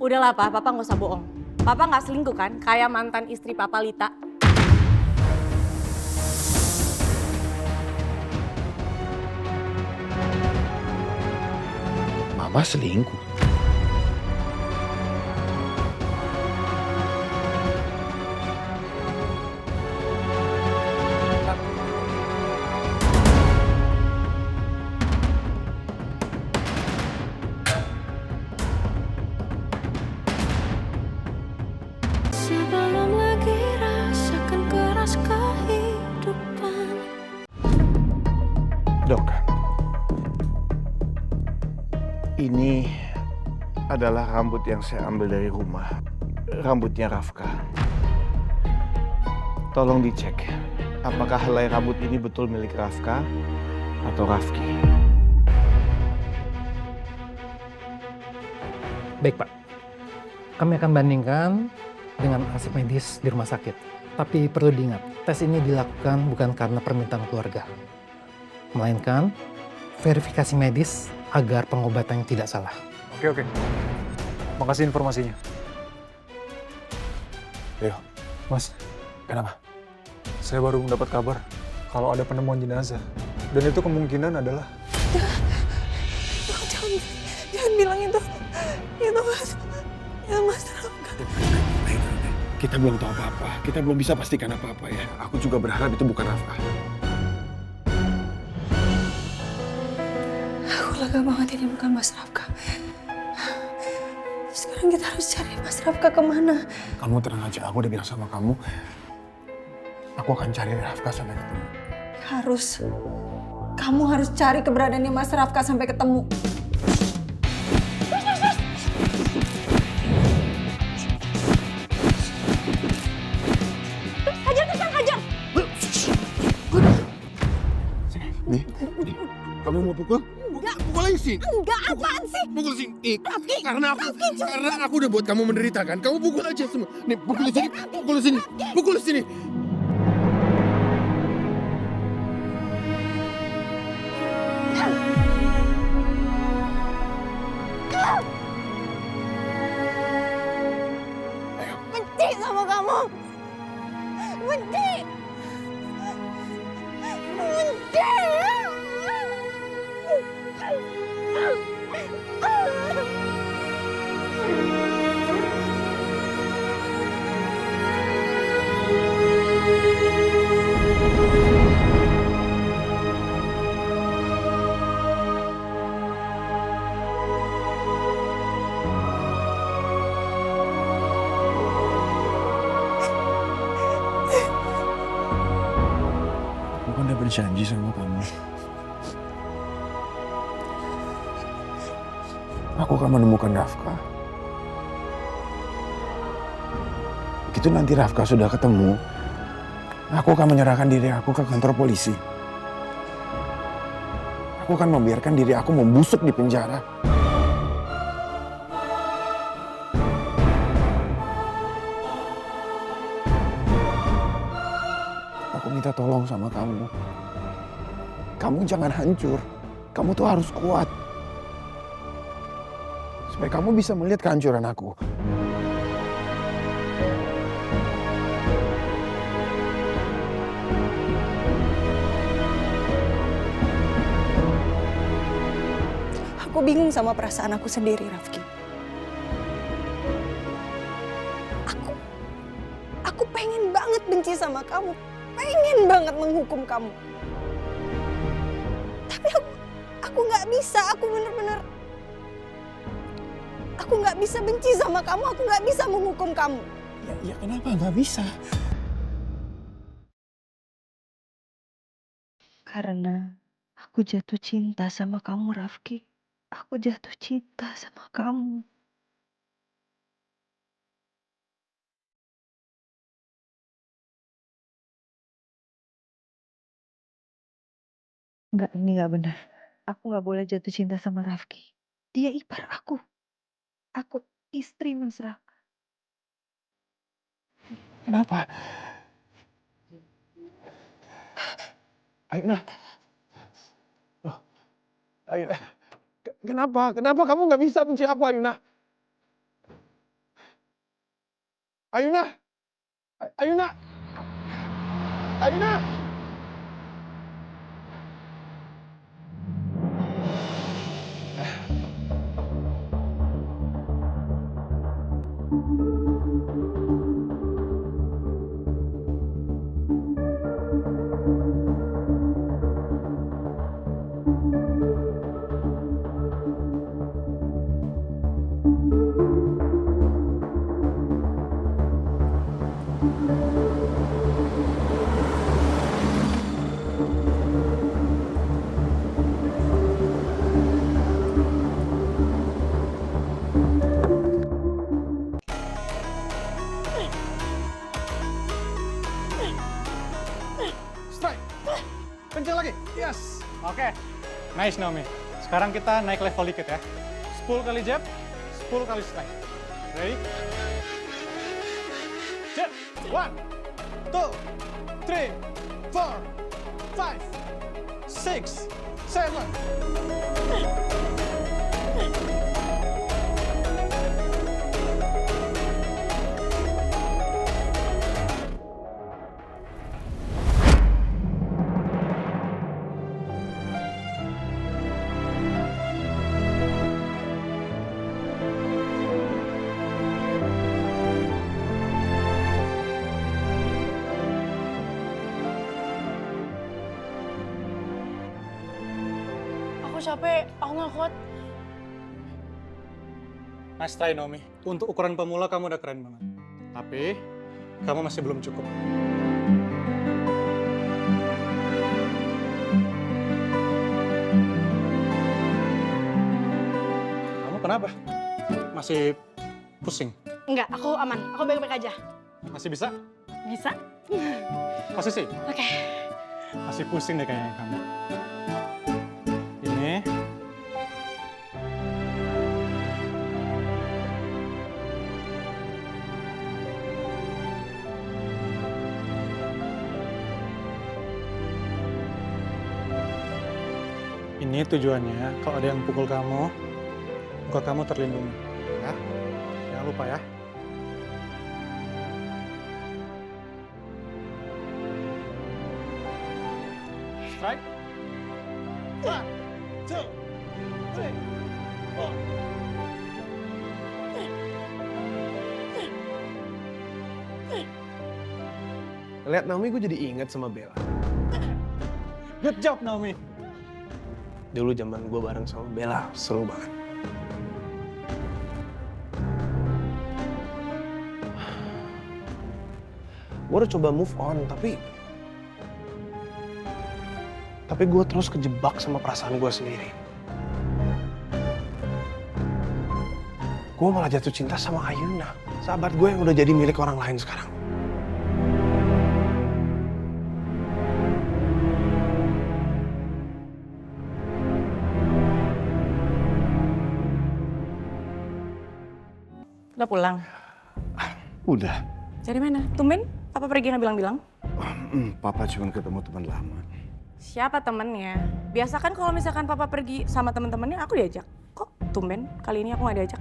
Udahlah Papa nggak usah bohong. Papa nggak selingkuh kan, kayak mantan istri Papa Lita. Mama selingkuh. Sebelum lagi rasakan keras kehidupan. Dok, ini adalah rambut yang saya ambil dari rumah. Rambutnya Rafka. Tolong dicek, apakah helai rambut ini betul milik Rafka atau Rafki? Baik Pak, kami akan bandingkan dengan hasil medis di rumah sakit. Tapi perlu diingat, tes ini dilakukan bukan karena permintaan keluarga, melainkan verifikasi medis agar pengobatannya tidak salah. Oke. Makasih informasinya. Ayo. Mas, Kenapa? saya baru mendapat kabar kalau ada penemuan jenazah. Dan itu kemungkinan adalah... Jangan bilang itu Mas. Ya Mas Rafka. Kita belum tahu apa-apa. Kita belum bisa pastikan apa-apa ya. Aku juga berharap itu bukan Rafka. Aku lega banget ini bukan Mas Rafka. Sekarang kita harus cari Mas Rafka kemana. Kamu tenang aja, aku udah bilang sama kamu. Aku akan cari Rafka sampai ketemu. Harus. Kamu harus cari keberadaannya Mas Rafka sampai ketemu. Nih, kamu mau pukul? Enggak. Pukul lagi sih. Enggak, apaan sih? Pukul sini. Nih, Rafki, karena aku udah buat kamu menderita kan. Kamu pukul aja semua. Nih, pukul di sini. Pukul di sini. Pukul di sini. Benci sama kamu. Benci. Benci. Aku kan udah berjanji sama kamu. Aku akan menemukan Rafka. Begitu nanti Rafka sudah ketemu, aku akan menyerahkan diri aku ke kantor polisi. Aku akan membiarkan diri aku membusuk di penjara. Aku minta tolong sama kamu. Kamu jangan hancur. Kamu tuh harus kuat. Supaya kamu bisa melihat kehancuran aku. Aku bingung sama perasaan aku sendiri, Rafki. Aku pengen banget benci sama kamu. Pengen banget menghukum kamu. Tapi aku nggak bisa. Aku bener-bener... Aku nggak bisa benci sama kamu. Aku nggak bisa menghukum kamu. Ya kenapa nggak bisa? Karena aku jatuh cinta sama kamu, Rafki. Aku jatuh cinta sama kamu. Enggak, ini enggak benar. Aku nggak boleh jatuh cinta sama Rafki. Dia ipar aku. Aku istri Mas Rafki. Kenapa? Aina. Oh, Aina. Kenapa? Kenapa kamu nggak bisa benci aku, Aina? Ayuna! Ayuna! Ayuna! Strike. Kencang lagi. Yes. Oke. Nice Naomi. Sekarang kita naik level dikit ya. 10 kali jab, 10 kali strike. Ready? Jab. 1, 2, 3, 4, 5, 6, 7. Aku capek, aku nggak kuat. Nice try Naomi. Untuk ukuran pemula kamu udah keren banget. Tapi kamu masih belum cukup. Kamu kenapa? Masih pusing? Enggak, aku aman. Aku baik-baik aja. Masih bisa? Bisa? Posisi? Oke. Masih pusing deh kayaknya kamu. Ini. Ini tujuannya kalau ada yang pukul kamu, muka kamu terlindungi. Ya, jangan lupa ya. Strike. 1, 2, 3, 4. Lihat Naomi, gue jadi inget sama Bella. Good job, Naomi. Dulu zaman gue bareng sama Bella, seru banget. Gue udah coba move on, tapi gue terus kejebak sama perasaan gue sendiri. Gue malah jatuh cinta sama Ayuna, sahabat gue yang udah jadi milik orang lain sekarang. Udah pulang? Udah. Dari mana? Tumben? Papa pergi nggak bilang-bilang? Papa cuma ketemu teman lama. Siapa temennya? Biasa kan kalau misalkan papa pergi sama temen-temennya aku diajak. Kok tumben kali ini aku nggak diajak?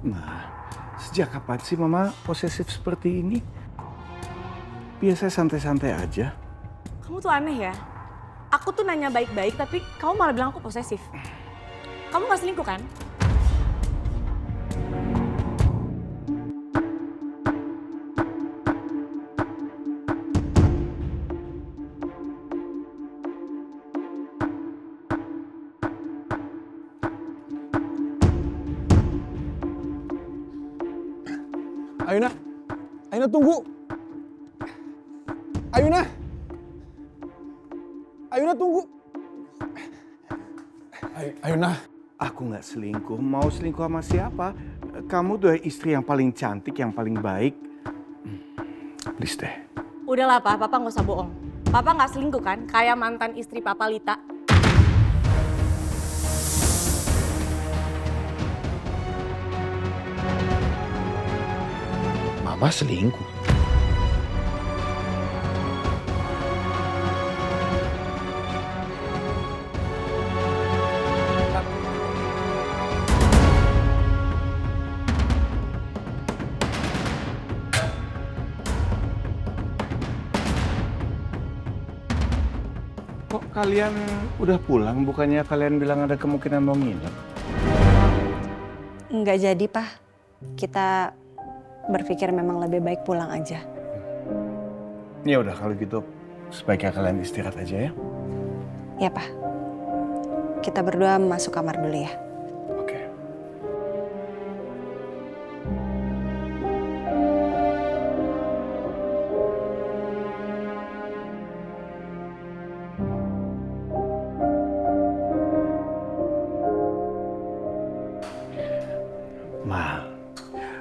Nah, sejak kapan sih Mama posesif seperti ini? Biasa santai-santai aja. Kamu tuh aneh ya. Aku tuh nanya baik-baik tapi kamu malah bilang aku posesif. Kamu nggak selingkuh kan? Ayuna! Ayuna, tunggu! Ayuna! Ayuna, tunggu! Ayuna! Aku nggak selingkuh. Mau selingkuh sama siapa? Kamu tuh istri yang paling cantik, yang paling baik. Please deh. Udahlah Papa nggak usah bohong. Papa nggak selingkuh kan? Kayak mantan istri Papa Lita. Mama selingkuh. Kalian udah pulang, bukannya kalian bilang ada kemungkinan mau nginep? Nggak jadi, Pak. Kita berpikir memang lebih baik pulang aja. Ya udah kalau gitu sebaiknya kalian istirahat aja ya. Ya, Pak. Kita berdua masuk kamar dulu ya. Oke. Ma,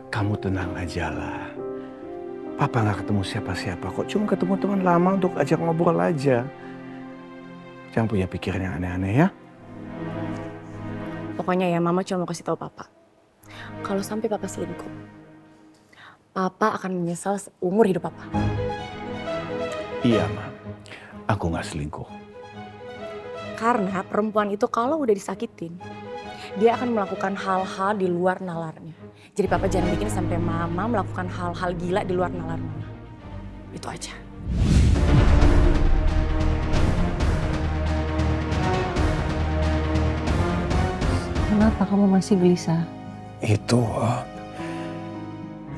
kamu tenang aja lah. Papa nggak ketemu siapa-siapa kok. Cuma ketemu teman lama untuk ajak ngobrol aja. Jangan punya pikiran yang aneh-aneh ya. Pokoknya ya mama cuma mau kasih tahu papa. Kalau sampai papa selingkuh, papa akan menyesal seumur hidup papa. Iya, Ma. Aku nggak selingkuh. Karena perempuan itu kalau udah disakitin, dia akan melakukan hal-hal di luar nalarnya. Jadi papa jangan bikin sampai mama melakukan hal-hal gila di luar nalar mama. Itu aja. Kenapa kamu masih gelisah? Itu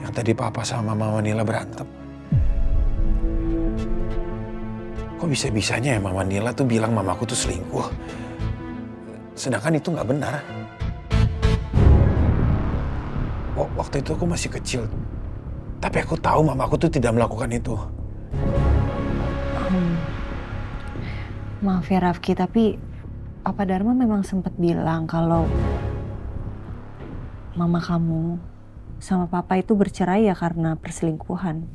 yang tadi papa sama mama Nila berantem. Kok bisa-bisanya ya mama Nila tuh bilang mamaku tuh selingkuh. Sedangkan itu nggak benar. Waktu itu aku masih kecil. Tapi aku tahu mamaku tuh tidak melakukan itu. Maaf ya Rafki, tapi Papa Dharma memang sempat bilang kalau mama kamu sama papa itu bercerai ya karena perselingkuhan.